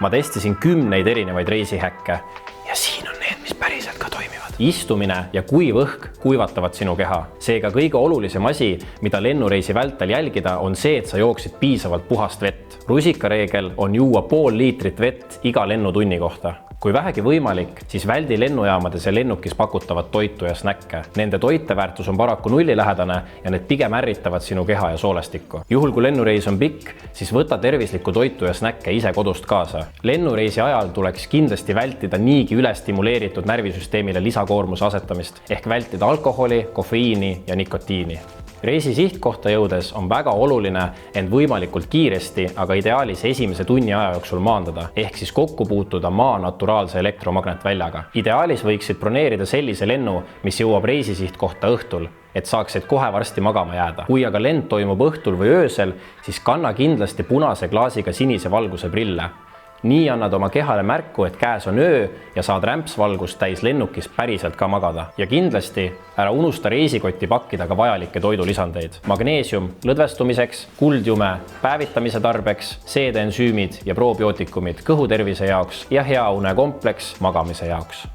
Ma testisin 10 erinevaid reisihäkke ja siin on need, mis päriselt ka toimivad. Istumine ja kuiv õhk kuivatavad sinu keha. Seega kõige olulisem asi, mida lennureisi vältel jälgida, on see, et sa jooksid piisavalt puhast vett. Rusikareegel on juua pool liitrit vett iga lennutunni kohta. Kui vähegi võimalik, siis väldi lennujaamades ja lennukis pakutavat toitu ja snäkke. Nende toiteväärtus on paraku nullilähedane ja need pigem ärritavad sinu keha ja soolestikku. Juhul kui lennureis on pikk, siis võta tervislikku toitu ja snäkke ise kodust kaasa. Lennureisi ajal tuleks kindlasti vältida niigi ülestimuleeritud närvisüsteemile lisakoormuse asetamist ehk vältida alkoholi, kofeiini ja nikotiini. Reisi sihtkohta jõudes on väga oluline end võimalikult kiiresti, aga ideaalis esimese tunni aja jooksul maandada, ehk siis kokku puutuda maa naturaalse elektromagnetväljaga. Ideaalis võiksid broneerida sellise lennu, mis jõuab reisi sihtkohta õhtul, et saaksid kohe varsti magama jääda. Kui aga lend toimub õhtul või öösel, siis kanna kindlasti punase klaasiga sinise valguse prille. Nii annad oma kehale märku, et käes on öö ja saad rämpsvalgust täis lennukis päriselt ka magada. Ja kindlasti ära unusta reisikotti pakkida ka vajalikke toidulisandeid. Magneesium lõdvestumiseks, kuldjume päevitamise tarbeks, seedeensüümid ja probiootikumid kõhutervise jaoks ja hea une kompleks magamise jaoks.